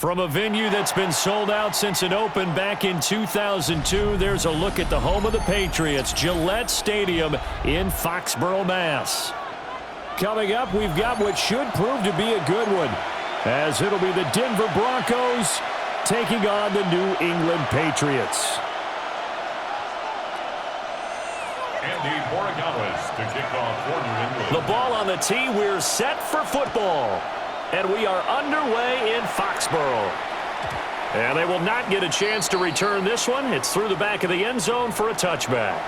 From a venue that's been sold out since it opened back in 2002, there's a look at the home of the Patriots, Gillette Stadium in Foxborough, Mass. Coming up, we've got what should prove to be a good one, as it'll be the Denver Broncos taking on the New England Patriots. Andy Borregales to kick off for New England. The ball on the tee, we're set for football. And we are underway in Foxborough. And they will not get a chance to return this one. It's through the back of the end zone for a touchback.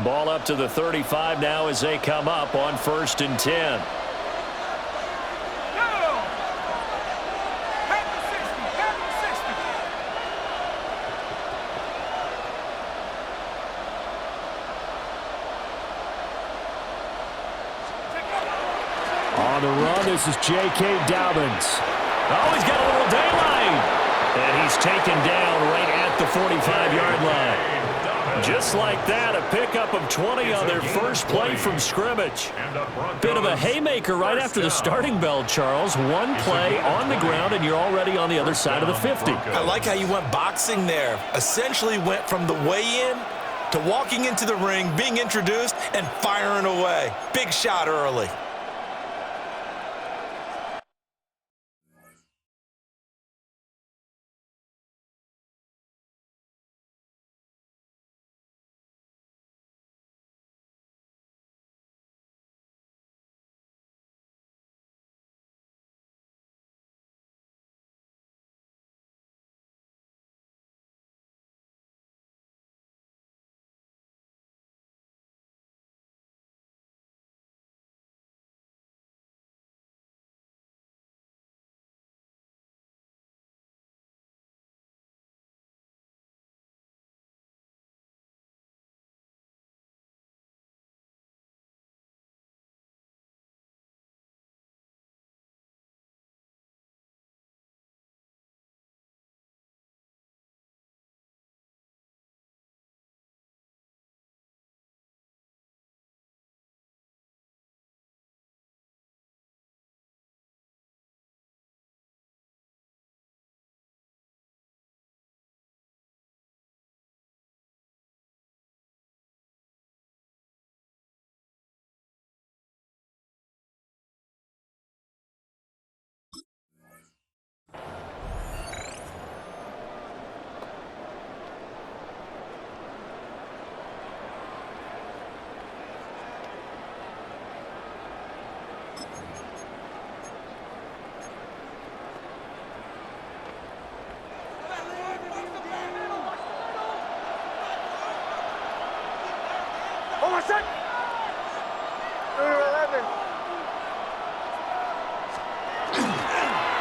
Ball up to the 35 now as they come up on 1st and 10. On the run, this is J.K. Dobbins. Oh, he's got a little daylight. And he's taken down right at the 45-yard line. Just like that, a pickup of 20 on their first play from scrimmage. Bit of a haymaker right after the starting bell, Charles. One play on the ground, and you're already on the other side of the 50. I like how you went boxing there. Essentially went from the weigh-in to walking into the ring, being introduced, and firing away. Big shot early.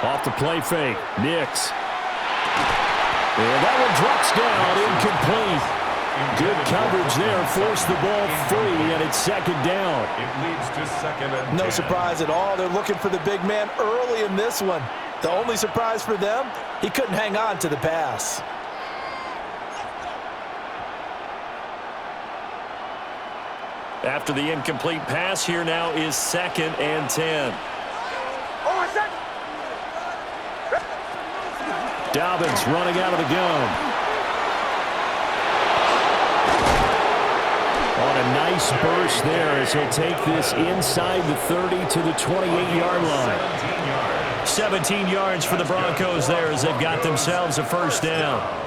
Off the play fake, Nix. And that one drops down, incomplete. Good coverage there, forced the ball free, and it's 2nd down. It leads to 2nd and 10. No surprise at all. They're looking for the big man early in this one. The only surprise for them, he couldn't hang on to the pass. After the incomplete pass, here now is 2nd and 10. Dobbins running out of the gun. On a nice burst there as he'll take this inside the 30 to the 28-yard line. 17 yards for the Broncos there as they've got themselves a 1st down.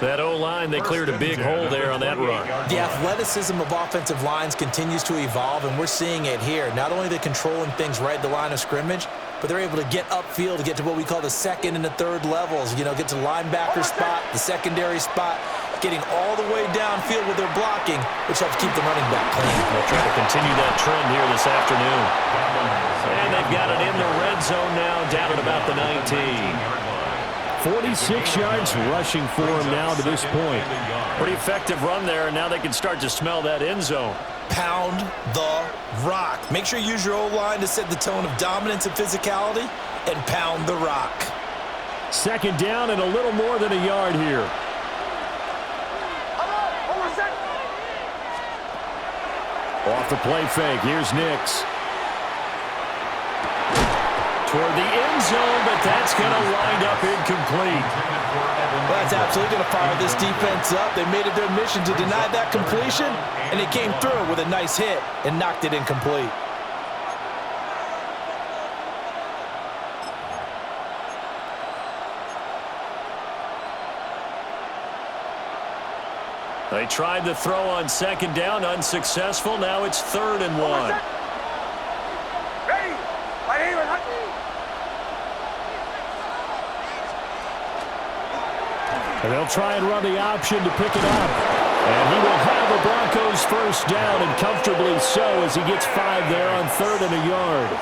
That O-line, they cleared a big hole there on that run. The athleticism of offensive lines continues to evolve, and we're seeing it here. Not only are they controlling things right at the line of scrimmage, but they're able to get upfield to get to what we call the 2nd and the 3rd levels. You know, get to the linebacker spot, the secondary spot, getting all the way downfield with their blocking, which helps keep the running back clean. They'll try to continue that trend here this afternoon. And they've got it in the red zone now, down at about the 19. 46 yards rushing for him now to this point. Pretty effective run there, and now they can start to smell that end zone. Pound the rock. Make sure you use your O-line to set the tone of dominance and physicality, and pound the rock. Second down and a little more than a yard here. Off the play fake, here's Nix. Toward the end zone, but that's going to wind up incomplete. Well, that's absolutely going to fire this defense up. They made it their mission to deny that completion, and they came through with a nice hit and knocked it incomplete. They tried to throw on second down, unsuccessful. Now it's 3rd and 1. And they'll try and run the option to pick it up. And he will have the Broncos first down, and comfortably so, as he gets 5 there on 3rd and a yard.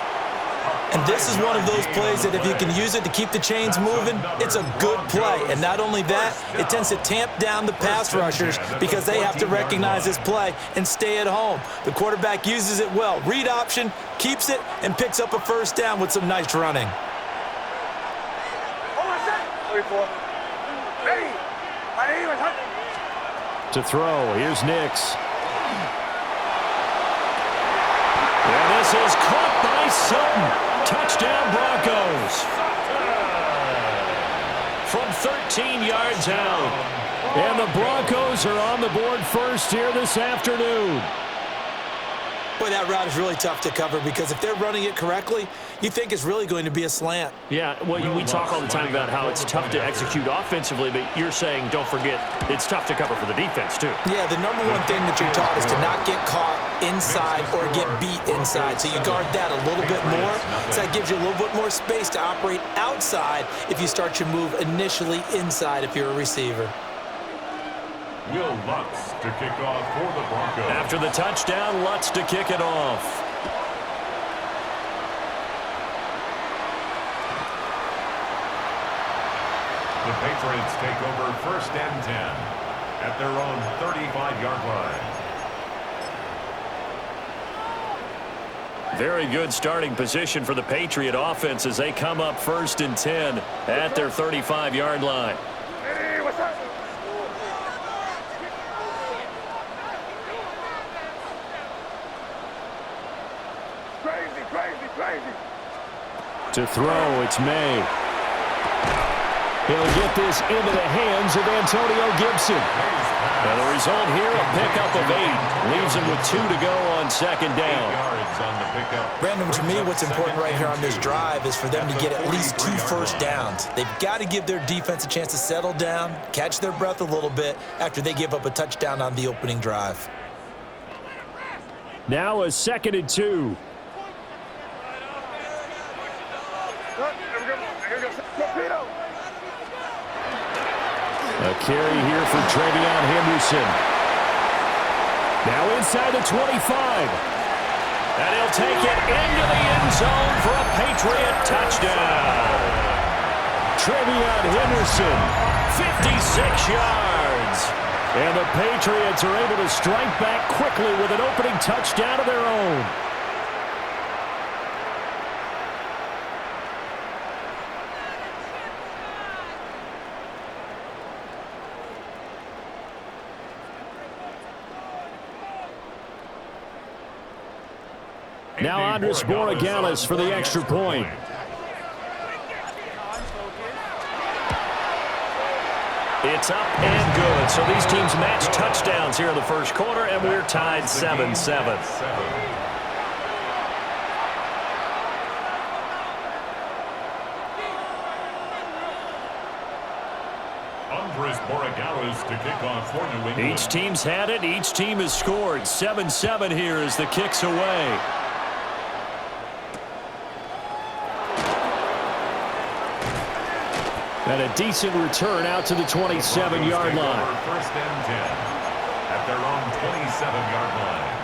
And this is one of those plays that if you can use it to keep the chains moving, it's a good play. And not only that, it tends to tamp down the pass rushers because they have to recognize this play and stay at home. The quarterback uses it well. Read option, keeps it, and picks up a first down with some nice running. To throw, here's Nix. And this is caught by Sutton. Touchdown Broncos. From 13 yards out. And the Broncos are on the board first here this afternoon. Boy, that route is really tough to cover because if they're running it correctly, you think it's really going to be a slant. Yeah, well, we talk all the time about how it's tough to execute offensively, but you're saying, don't forget, it's tough to cover for the defense, too. Yeah, the number one thing that you're taught is to not get caught inside or get beat inside. So you guard that a little bit more. So that gives you a little bit more space to operate outside if you start your move initially inside if you're a receiver. Will Lutz to kick off for the Broncos. After the touchdown, Lutz to kick it off. The Patriots take over 1st and 10 at their own 35-yard line. Very good starting position for the Patriot offense as they come up 1st and 10 at their 35-yard line. Hey, what's up? Crazy. To throw, it's May. He'll get this into the hands of Antonio Gibson. And the result here, a pickup of 8. Leaves him with 2 to go on 2nd down. 8 yards on the pickup. Brandon, to me, what's important right here on this drive is for them to get at least 2 first downs. They've got to give their defense a chance to settle down, catch their breath a little bit after they give up a touchdown on the opening drive. Now a 2nd and 2. A carry here for Travion Henderson. Now inside the 25. And he'll take it into the end zone for a Patriot touchdown. Travion Henderson, 56 yards. And the Patriots are able to strike back quickly with an opening touchdown of their own. Now Andres Borregales for the extra point. It's up and good. So these teams match touchdowns here in the first quarter, and we're tied 7-7. Andres Borregales to kick off for New England. Each team's had it. Each team has scored. 7-7 here as the kick's away. And a decent return out to the 27-yard line. 1st and 10 at their own 27-yard line.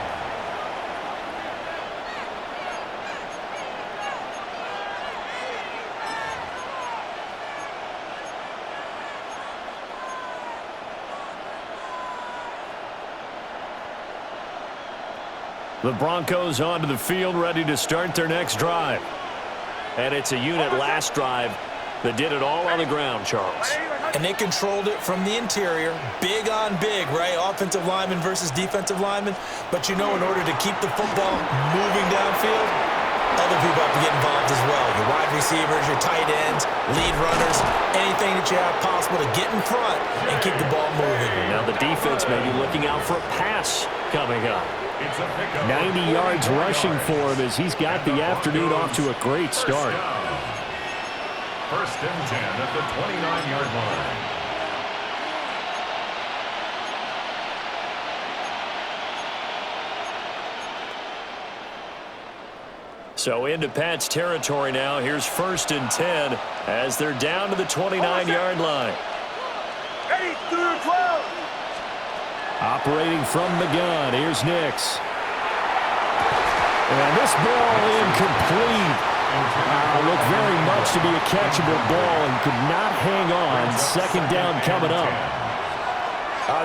The Broncos onto the field, ready to start their next drive. And it's a unit last drive that did it all on the ground, Charles. And they controlled it from the interior, big on big, right? Offensive lineman versus defensive lineman. But, in order to keep the football moving downfield, other people have to get involved as well. Your wide receivers, your tight ends, lead runners, anything that you have possible to get in front and keep the ball moving. Now the defense may be looking out for a pass coming up. 90 yards rushing for him as he's got the afternoon off to a great start. First and 10 at the 29-yard line. So into Pat's territory now. Here's first and 10 as they're down to the 29-yard line. Ready, 12. Operating from the gun, here's Nix. And this ball incomplete. Looked very much to be a catchable ball and could not hang on. Second down coming up.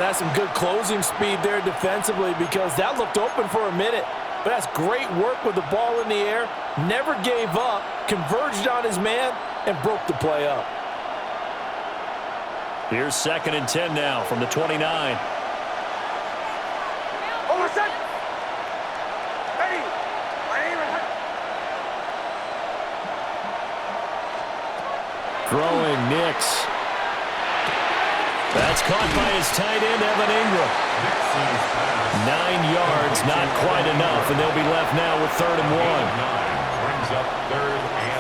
That's some good closing speed there defensively because that looked open for a minute. But that's great work with the ball in the air. Never gave up, converged on his man, and broke the play up. Here's second and 10 now from the 29. Throwing Nix. That's caught by his tight end, Evan Ingram. 9 yards, not quite enough, and they'll be left now with 3rd and 1. Brings up 3rd and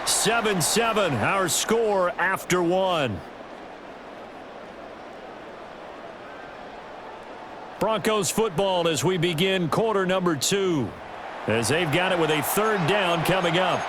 7-7, our score after 1. Broncos football as we begin quarter number 2. As they've got it with a 3rd down coming up.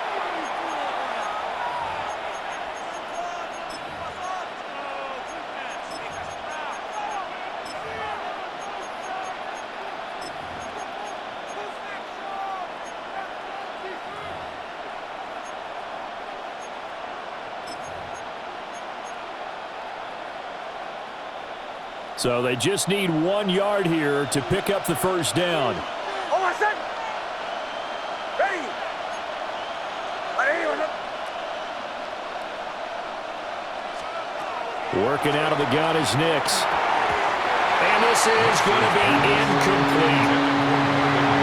So they just need 1 yard here to pick up the first down. Working out of the gun is Nix. And this is going to be incomplete.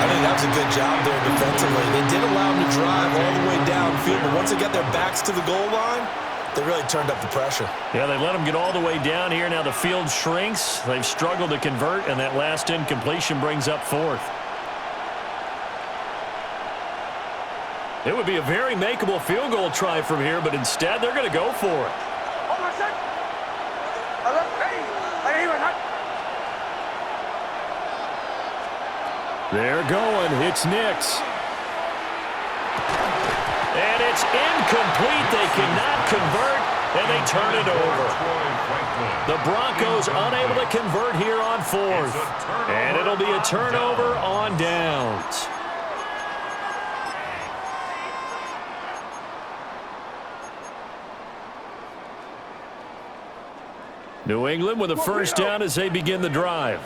I think that was a good job there defensively. They did allow them to drive all the way downfield, but once they got their backs to the goal line, they really turned up the pressure. Yeah, they let them get all the way down here. Now the field shrinks. They've struggled to convert, and that last incompletion brings up 4th. It would be a very makeable field goal try from here, but instead they're going to go for it. They're going. It's Nix. And it's incomplete. They cannot convert, and they turn it over. The Broncos unable to convert here on 4th. And it'll be a turnover on downs. New England with a first down as they begin the drive.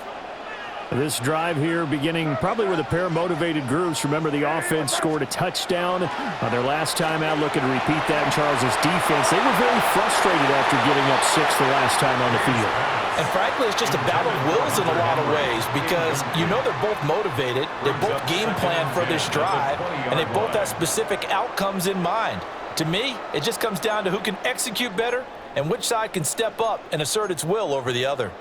This drive here beginning probably with a pair of motivated groups. Remember, the offense scored a touchdown on their last time out. Looking to repeat that in Charles's defense. They were very frustrated after giving up 6 the last time on the field. And frankly, it's just a battle of wills in a lot of ways because they're both motivated. They both game plan for this drive, and they both have specific outcomes in mind. To me, it just comes down to who can execute better and which side can step up and assert its will over the other.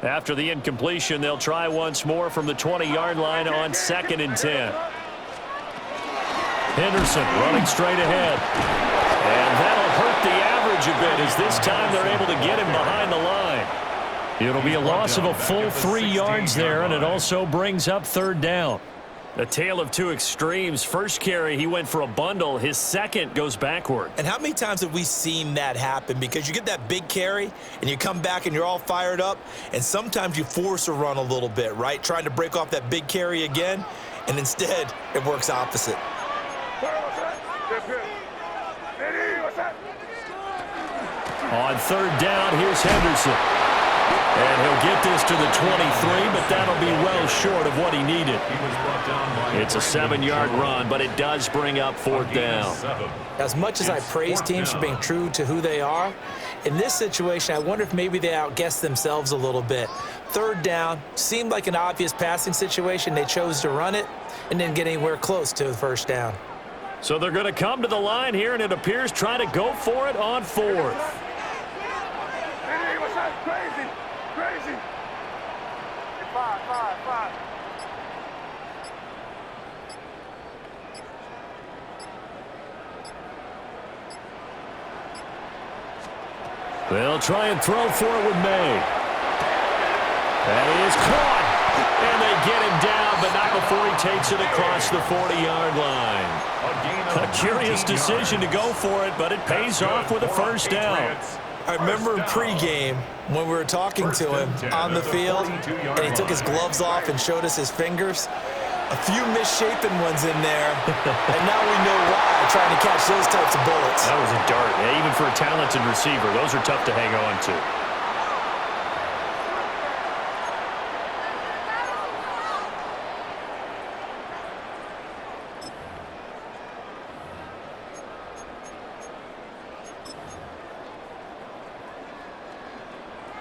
After the incompletion, they'll try once more from the 20-yard line on 2nd and 10. Henderson running straight ahead. And that'll hurt the average a bit as this time they're able to get him behind the line. It'll be a loss of a full 3 yards there, and it also brings up 3rd down. A tale of two extremes. First carry, he went for a bundle. His second goes backward. And how many times have we seen that happen? Because you get that big carry, and you come back and you're all fired up, and sometimes you force a run a little bit, right? Trying to break off that big carry again, and instead it works opposite. On third down, here's Henderson. And he'll get this to the 23, but that'll be well short of what he needed. It's a 7-yard run, but it does bring up fourth down. As much as I praise teams for being true to who they are, in this situation, I wonder if maybe they outguessed themselves a little bit. Third down seemed like an obvious passing situation. They chose to run it and didn't get anywhere close to the first down. So they're going to come to the line here, and it appears trying to go for it on fourth. Crazy. Crazy. 5. They'll try and throw for it with May. And he is caught. And they get him down, but not before he takes it across the 40-yard line. A curious decision to go for it, but it pays off with a first down. I remember in pregame when we were talking to him on the field, and he took his gloves off and showed us his fingers. A few misshapen ones in there, and now we know why, trying to catch those types of bullets. That was a dart. Yeah, even for a talented receiver, those are tough to hang on to.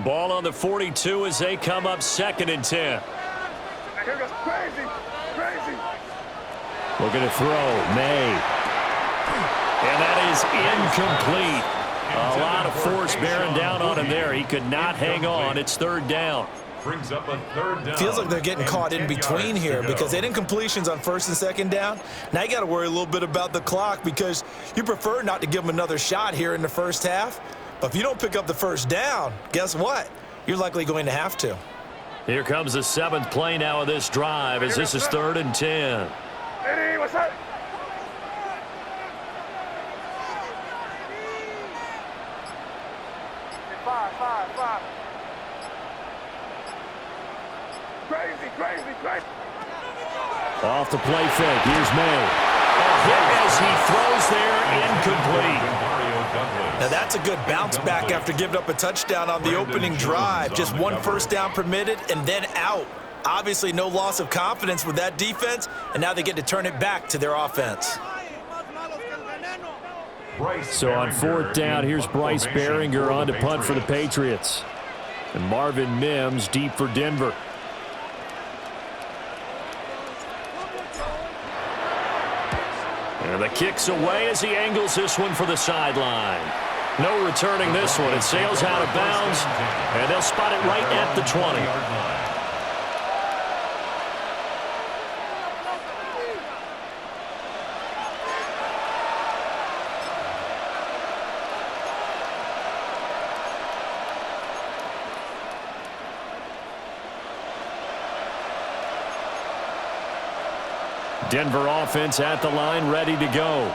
Ball on the 42 as they come up 2nd and 10. Crazy. Looking to throw, May. And that is incomplete. A lot of force bearing down on him there. He could not hang on. It's third down. Brings up a third down. Feels like they're getting caught in between here because they didn't incompletions on first and second down. Now you got to worry a little bit about the clock because you prefer not to give them another shot here in the first half. But if you don't pick up the first down, guess what? You're likely going to have to. Here comes the 7th play now of this drive as this is 3rd and 10. Eddie, what's up? Five. Crazy. Off the play fake. Here's May. A hit as he throws there, incomplete. Now that's a good bounce back after giving up a touchdown on the opening drive. Just one first down permitted and then out. Obviously no loss of confidence with that defense, and now they get to turn it back to their offense. So on 4th down, here's Bryce Baringer on to punt for the Patriots. And Marvin Mims deep for Denver. And the kick's away as he angles this one for the sideline. No returning this one. It sails out of bounds, and they'll spot it right at the 20. Denver offense at the line, ready to go.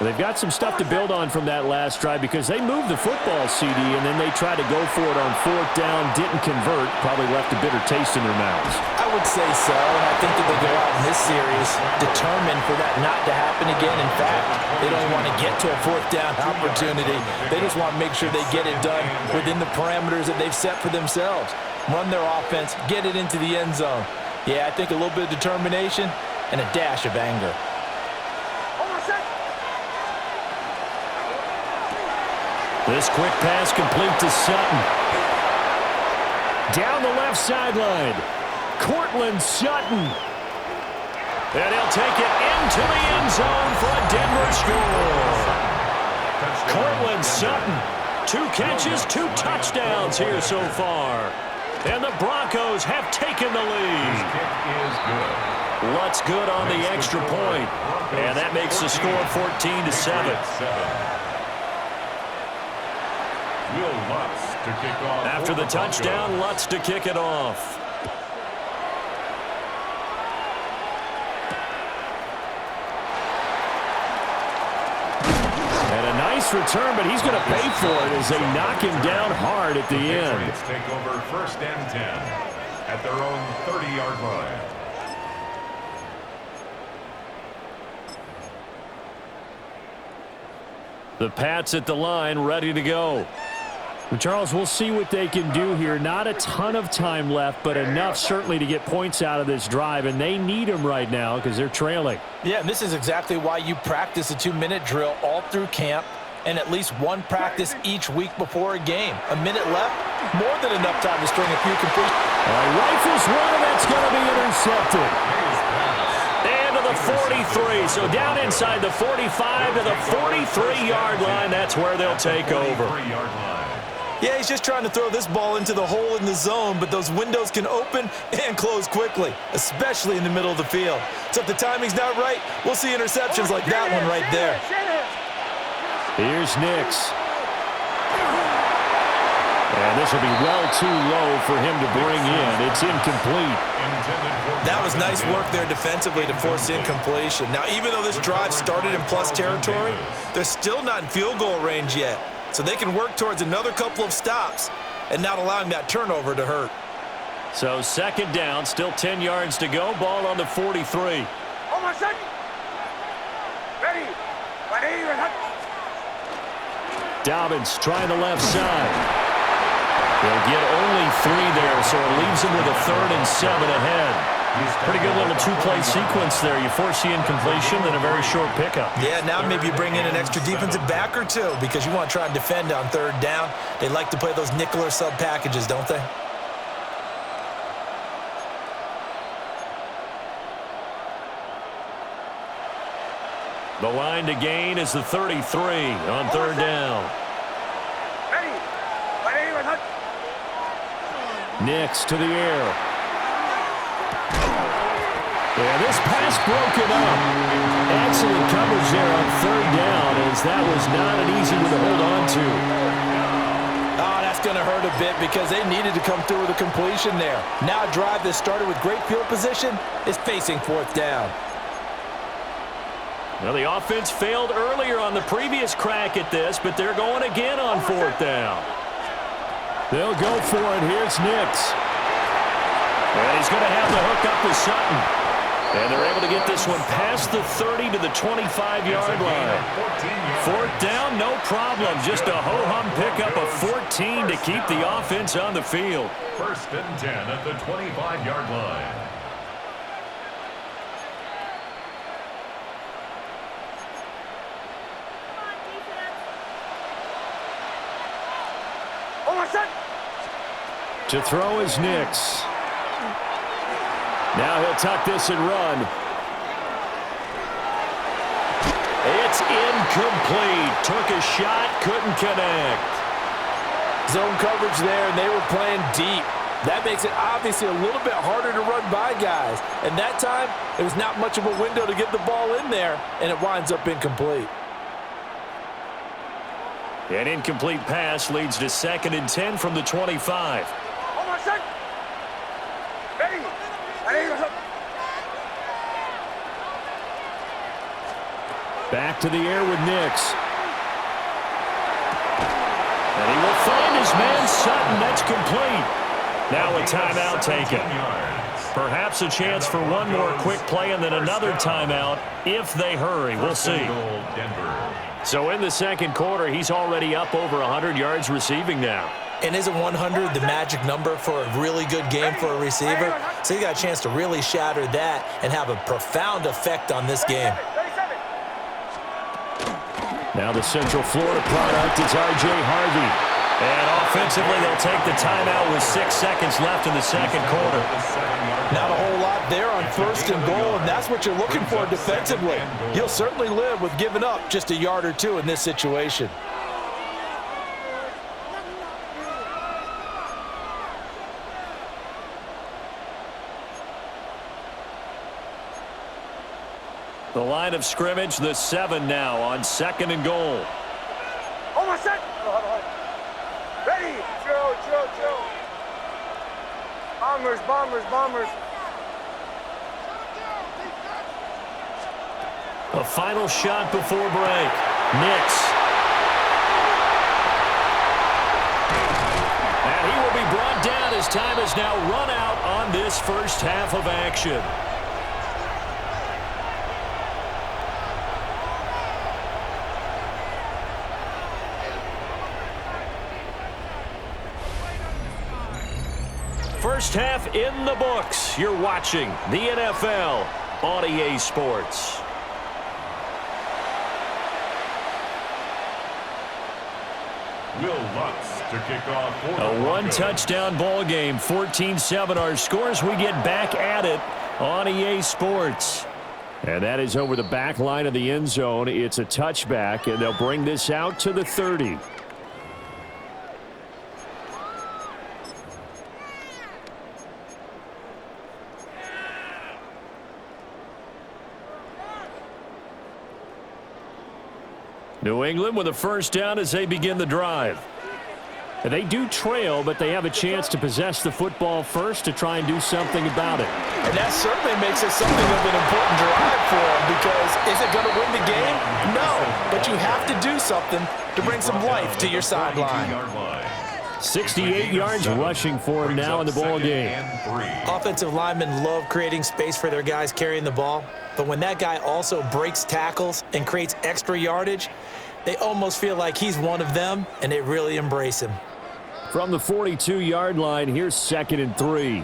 They've got some stuff to build on from that last drive because they moved the football, CD, and then they tried to go for it on 4th down, didn't convert, probably left a bitter taste in their mouths. I would say so, and I think that they go out in this series determined for that not to happen again. In fact, they don't want to get to a 4th down opportunity. They just want to make sure they get it done within the parameters that they've set for themselves. Run their offense, get it into the end zone. Yeah, I think a little bit of determination and a dash of anger. This quick pass complete to Sutton. Down the left sideline. Courtland Sutton. And he'll take it into the end zone for a Denver score. Courtland Sutton. 2 catches, 2 touchdowns here so far. And the Broncos have taken the lead. Lutz good on the extra point. And that makes the score 14-7. After the touchdown, Lutz to kick it off. nice return, but he's going to pay for it as they knock him down hard at the end. Patriots take over 1st and 10 at their own 30-yard line. The Pats at the line, ready to go. Well, Charles, we'll see what they can do here. Not a ton of time left, but enough certainly to get points out of this drive, and they need them right now because they're trailing. Yeah, and this is exactly why you practice a 2-minute drill all through camp and at least one practice each week before a game. A minute left, more than enough time to string a few completions. All right, rifles one, and that's going to be intercepted. And to the 43, so down inside the 45 to the 43-yard line. That's where they'll take over. Yeah, he's just trying to throw this ball into the hole in the zone, but those windows can open and close quickly, especially in the middle of the field. So if the timing's not right, we'll see interceptions like that one right there. Here's Nix. And this will be well too low for him to bring in. It's incomplete. That was nice work there defensively to force incompletion. Now, even though this drive started in plus territory, they're still not in field goal range yet. So they can work towards another couple of stops and not allowing that turnover to hurt. So 2nd down, still 10 yards to go. Ball on the 43. Almost set. Ready. Dobbins trying the left side. They'll get only 3 there, so it leaves them with a 3rd and 7 ahead. Pretty good little 2-play sequence there. You force the incompletion, then a very short pickup. Yeah, now maybe you bring in an extra defensive back or two because you want to try and defend on 3rd down. They like to play those nickel or sub packages, don't they? The line to gain is the 33 on 3rd down. Nix to the air. Yeah, this pass broken up. Excellent coverage there on 3rd down, as that was not an easy one to hold on to. Oh, that's going to hurt a bit because they needed to come through with a completion there. Now a drive that started with great field position is facing 4th down. Well, the offense failed earlier on the previous crack at this, but they're going again on 4th down. They'll go for it. Here's Nix. And he's going to have to hook up with Sutton. And they're able to get this one past the 30 to the 25-yard line. 4th down, no problem. Just a ho-hum pickup of 14 to keep the offense on the field. 1st and 10 at the 25-yard line. To throw is Nix. Now he'll tuck this and run. It's incomplete. Took a shot, couldn't connect. Zone coverage there, and they were playing deep. That makes it obviously a little bit harder to run by guys. And that time, it was not much of a window to get the ball in there, and it winds up incomplete. An incomplete pass leads to 2nd and 10 from the 25. Back to the air with Nix. And he will find his man Sutton. That's complete. Now a timeout taken. Perhaps a chance for one more quick play and then another timeout if they hurry. We'll see. So in the 2nd quarter, he's already up over 100 yards receiving now. And isn't 100 the magic number for a really good game for a receiver? So you got a chance to really shatter that and have a profound effect on this game. Now the Central Florida product is R.J. Harvey. And offensively, they'll take the timeout with 6 seconds left in the 2nd quarter. Not a whole lot there on 1st and goal, and that's what you're looking for defensively. You'll certainly live with giving up just a yard or two in this situation. The line of scrimmage, the 7 now on 2nd and goal. Almost set. Ready. Chill. Bombers. A final shot before break. Nix. time has now run out on this first half of action. First half in the books. You're watching the NFL on EA Sports. Will Lutz to kick off for A one-touchdown ball game, 14-7 our scores. We get back at it on EA Sports. And that is over the back line of the end zone. It's a touchback, and they'll bring this out to the 30. New England with a first down as they begin the drive. And they do trail, but they have a chance to possess the football first to try and do something about it. And that certainly makes it something of an important drive for them, because is it going to win the game? No, but you have to do something to bring some life to your sideline. 68 yards rushing for him now in the ball game. Offensive linemen love creating space for their guys carrying the ball, but when that guy also breaks tackles and creates extra yardage, they almost feel like he's one of them, and they really embrace him. From the 42-yard line, here's 2nd and 3.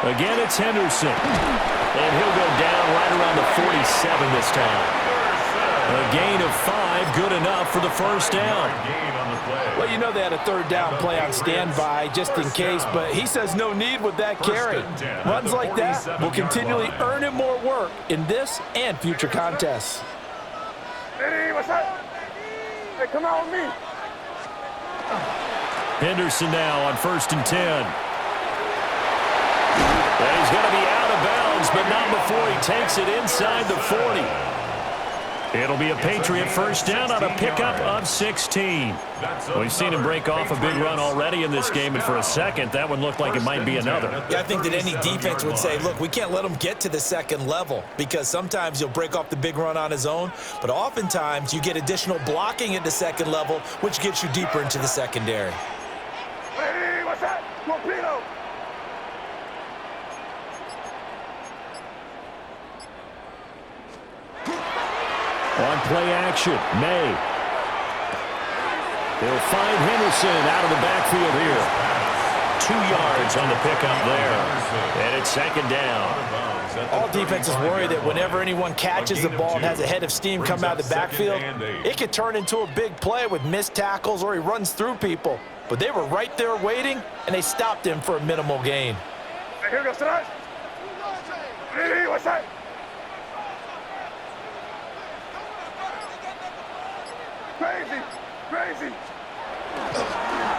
Again, it's Henderson. And he'll go down right around the 47 this time. A gain of 5, good enough for the first down. Well, you know they had a third down play on standby just in case, but he says no need with that carry. Runs like that will continually earn him more work in this and future contests. Hey, what's up? Hey, come out with me. Henderson now on 1st and 10. And he's going to be out of bounds, but not before he takes it inside the 40. It'll be a Patriot first down on a pickup of 16. We've seen him break off a big run already in this game, and for a second, that one looked like it might be another. Yeah, I think that any defense would say, look, we can't let him get to the second level, because sometimes he'll break off the big run on his own, but oftentimes you get additional blocking at the second level, which gets you deeper into the secondary. Hey, what's up? Torpedo. On play action, May. They'll find Henderson out of the backfield here. 2 yards on the pickup there. And it's 2nd down. All defenses worry that whenever anyone catches the ball and has a head of steam come out of the backfield, it could turn into a big play with missed tackles or he runs through people. But they were right there waiting, and they stopped him for a minimal gain. Hey, here goes tonight. Hey, what's that? Crazy, crazy.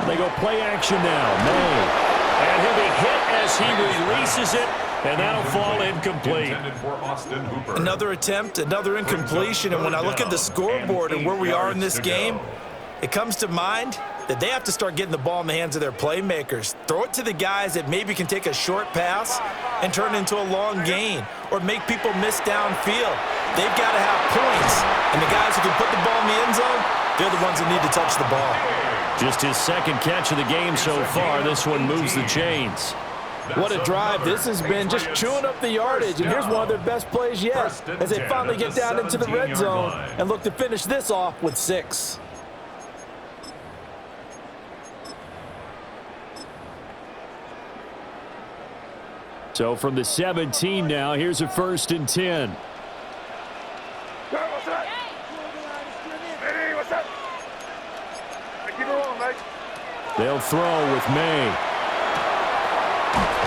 They go play action now. May. And he'll be hit as he releases it, and that'll fall incomplete. Another attempt, another incompletion, and when I look at the scoreboard and where we are in this game, it comes to mind that they have to start getting the ball in the hands of their playmakers. Throw it to the guys that maybe can take a short pass and turn it into a long gain or make people miss downfield. They've got to have points, and the guys who can put the ball in the end zone, they're the ones that need to touch the ball. Just his 2nd catch of the game so far. This one moves the chains. What a drive this has been, just chewing up the yardage, and here's one of their best plays yet as they finally get down into the red zone and look to finish this off with 6. So from the 17 now, here's a 1st and 10. What's up? Hey, what's up? Hey, keep it rolling, mate. They'll throw with May.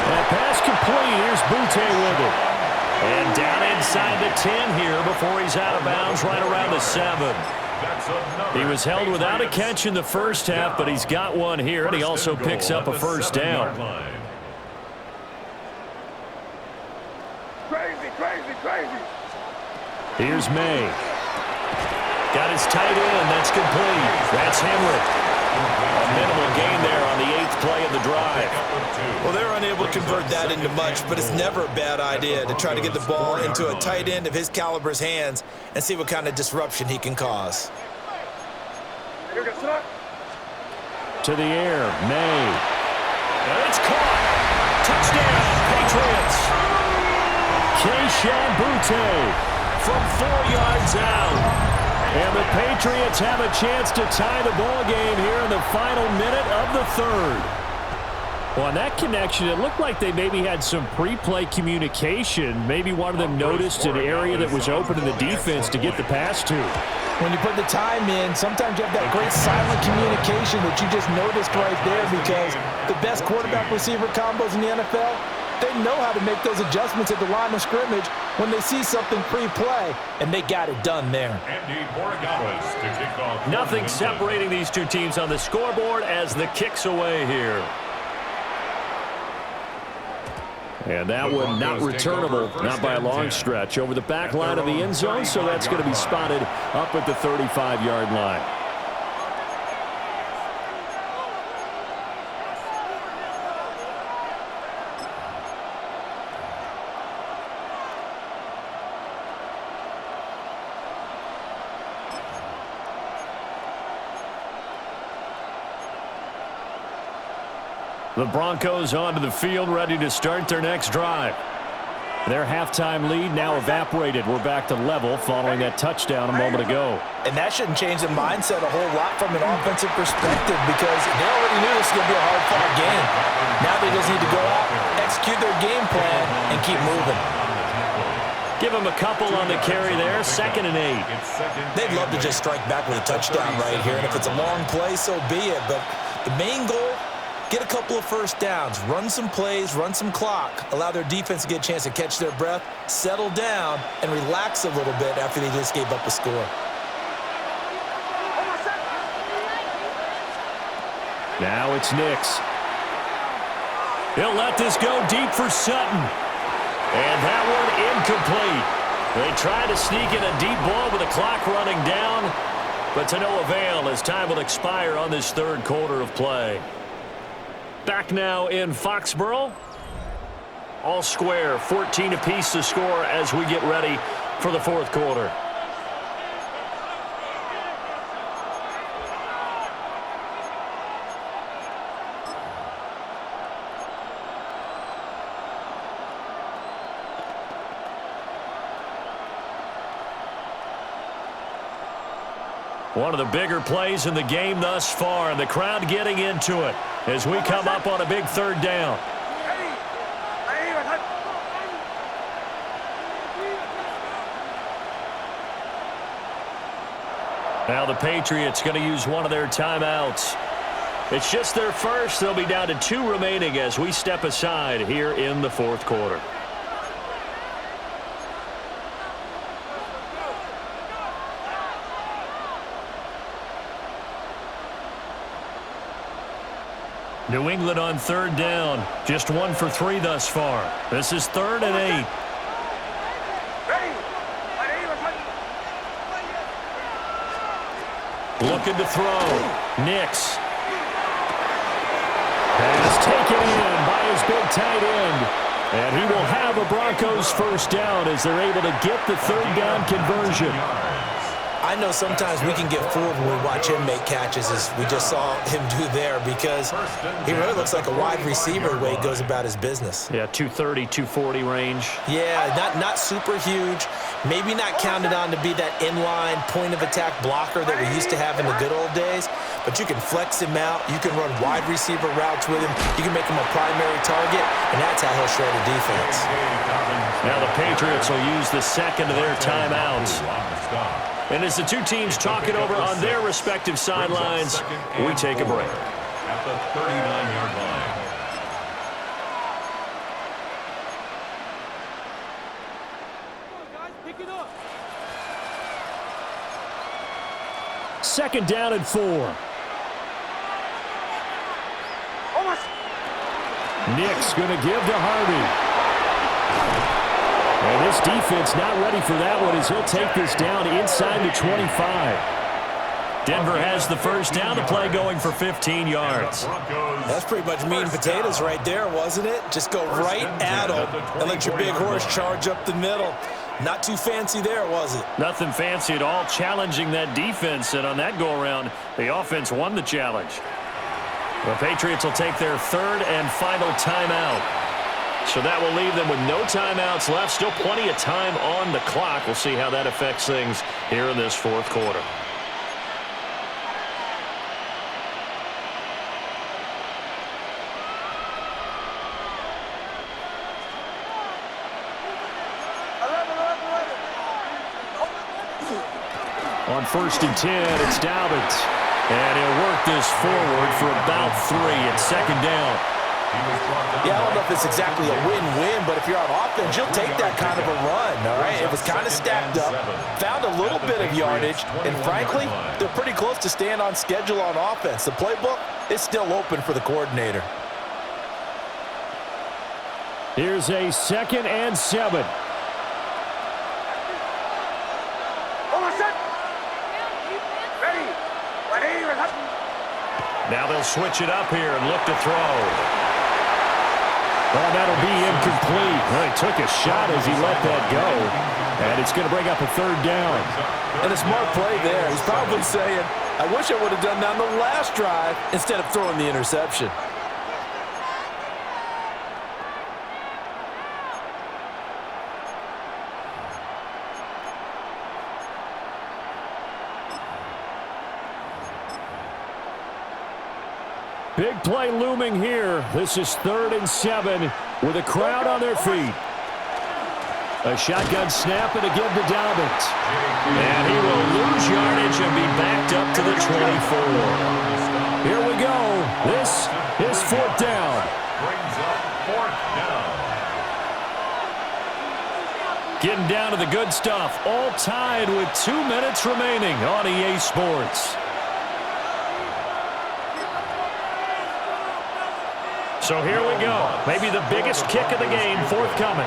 And pass complete. Here's Butte with it. And down inside the 10 here before he's out of bounds right around the 7. He was held without a catch in the first half, but he's got one here, and he also picks up a first down. Crazy. Here's May. Got his tight end. That's complete. That's Henry. A minimal gain there on the 8th play of the drive. Well, they're unable to convert that into much, but it's never a bad idea to try to get the ball into a tight end of his caliber's hands and see what kind of disruption he can cause. Here goes tonight. to the air. May. And it's caught. Touchdown, Patriots. Kayshon Boutte from 4 yards out. And the Patriots have a chance to tie the ball game here in the final minute of the third. Well, on that connection, it looked like they maybe had some pre-play communication. Maybe one of them noticed an area that was open in the defense to get the pass to. When you put the time in, sometimes you have that great silent communication that you just noticed right there, because the best quarterback-receiver combos in the NFL, they know how to make those adjustments at the line of scrimmage when they see something pre-play, and they got it done there. Andy Borregales to kick off. Nothing separating these two teams on the scoreboard as the kick's away here. And that one not returnable, not by a long stretch, over the back line of the end zone, so that's going to be spotted up at the 35-yard line. The Broncos onto the field, ready to start their next drive. Their halftime lead now evaporated. We're back to level following that touchdown a moment ago. And that shouldn't change the mindset a whole lot from an offensive perspective, because they already knew this was going to be a hard-fought game. Now they just need to go out, execute their game plan, and keep moving. Give them a couple on the carry there, 2nd and 8. They'd love to just strike back with a touchdown right here, and if it's a long play, so be it. But the main goal, get a couple of first downs, run some plays, run some clock, allow their defense to get a chance to catch their breath, settle down, and relax a little bit after they just gave up a score. Now it's Nix. He'll let this go deep for Sutton. And that one incomplete. They try to sneak in a deep ball with the clock running down, but to no avail as time will expire on this third quarter of play. Back now in Foxborough. All square, 14 apiece to score as we get ready for the fourth quarter. One of the bigger plays in the game thus far, and the crowd getting into it as we come up on a big third down. Now the Patriots going to use one of their timeouts. It's just their first. They'll be down to 2 remaining as we step aside here in the fourth quarter. New England on third down. Just 1 for 3 thus far. This is 3rd and 8. Looking to throw. Nix. Pass taken in by his big tight end. And he will have a Broncos first down as they're able to get the third down conversion. I know sometimes we can get fooled when we watch him make catches, as we just saw him do there, because he really looks like a wide receiver the way he goes about his business. Yeah, 230, 240 range. Yeah, not super huge. Maybe not counted on to be that inline point-of-attack blocker that we used to have in the good old days, but you can flex him out. You can run wide receiver routes with him. You can make him a primary target, and that's how he'll shred a defense. Now the Patriots will use the second of their timeouts. And as the two teams talk it over on their respective sidelines, we take a break. At the 39-yard line. Pick it up. 2nd down and 4. Nick's going to give to Harvey. And this defense not ready for that one as he'll take this down inside the 25. Denver has the first down. The play going for 15 yards. That's pretty much meat and potatoes right there, wasn't it? Just go right at them and let your big horse charge up the middle. Not too fancy there, was it? Nothing fancy at all, challenging that defense. And on that go-around, the offense won the challenge. The Patriots will take their third and final timeout. So that will leave them with no timeouts left. Still plenty of time on the clock. We'll see how that affects things here in this fourth quarter. On 1st and 10, it's Dobbins. And he'll work this forward for about 3 at second down. Yeah, I don't know if it's exactly a win-win, but if you're on offense, you'll take that kind of a run, all right? It was kind of stacked up, found a little bit of yardage, and frankly, they're pretty close to staying on schedule on offense. The playbook is still open for the coordinator. Here's a 2nd and 7. Now they'll switch it up here and look to throw. Oh, that'll be incomplete. Well, he took a shot as he let that go. And it's going to bring up a 3rd down. And a smart play there. He's probably saying, I wish I would have done that on the last drive instead of throwing the interception. Big play looming here. This is 3rd and 7 with a crowd on their feet. A shotgun snap and again to Dobbins. And he will lose yardage and be backed up to the 24. Here we go. This is 4th down. Brings up 4th down. Getting down to the good stuff. All tied with 2 minutes remaining on EA Sports. So here we go. Maybe the biggest kick of the game forthcoming.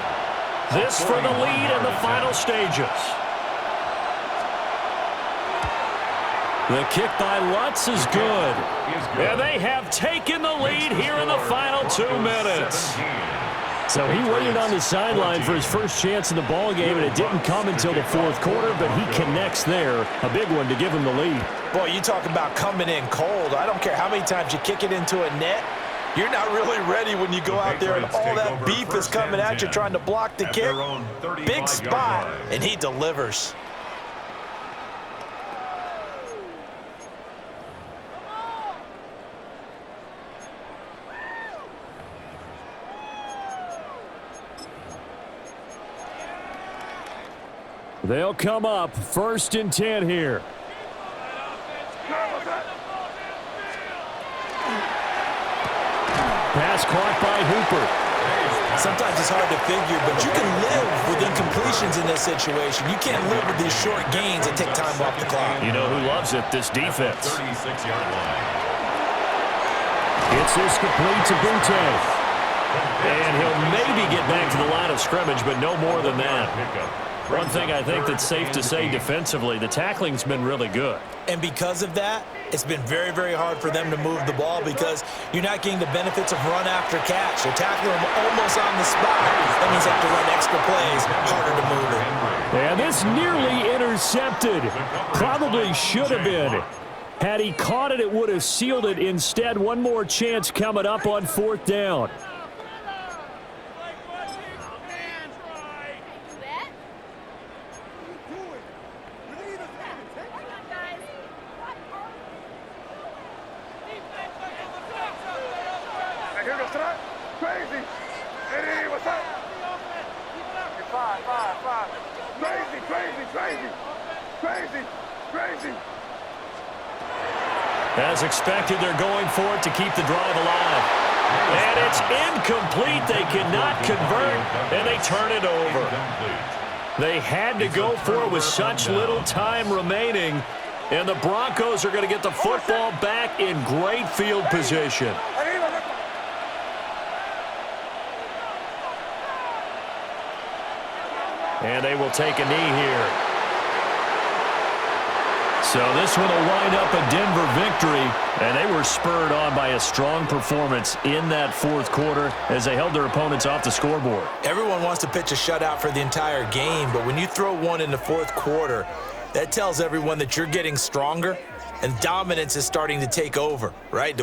This for the lead in the final stages. The kick by Lutz is good. And they have taken the lead here in the final 2 minutes. So he waited on the sideline for his first chance in the ball game, and it didn't come until the 4th quarter, but he connects there. A big one to give him the lead. Boy, you talk about coming in cold. I don't care how many times you kick it into a net. You're not really ready when you go out there and all that beef is coming at you trying to block the kick. Big spot, and he delivers. They'll come up 1st and 10 here. Pass caught by Hooper. Sometimes it's hard to figure, but you can live with incompletions in this situation. You can't live with these short gains that take time off the clock. You know who loves it? This defense. 36-yard line. It's complete to Bunte. And he'll maybe get back to the line of scrimmage, but no more than that. One thing I think that's safe to say defensively, the tackling's been really good. And because of that, it's been very, very hard for them to move the ball because you're not getting the benefits of run after catch. They're tackling them almost on the spot. That means they have to run extra plays, harder to move it. And this nearly intercepted. Probably should have been. Had he caught it, it would have sealed it. Instead, one more chance coming up on 4th down. Crazy. Hey, what's up? Five. Crazy. As expected, they're going for it to keep the drive alive. And it's incomplete. They cannot convert, and they turn it over. They had to go for it with such little time remaining, and the Broncos are going to get the football back in great field position. And they will take a knee here. So this one will wind up a Denver victory, and they were spurred on by a strong performance in that 4th quarter as they held their opponents off the scoreboard. Everyone wants to pitch a shutout for the entire game, but when you throw one in the 4th quarter, that tells everyone that you're getting stronger and dominance is starting to take over, right?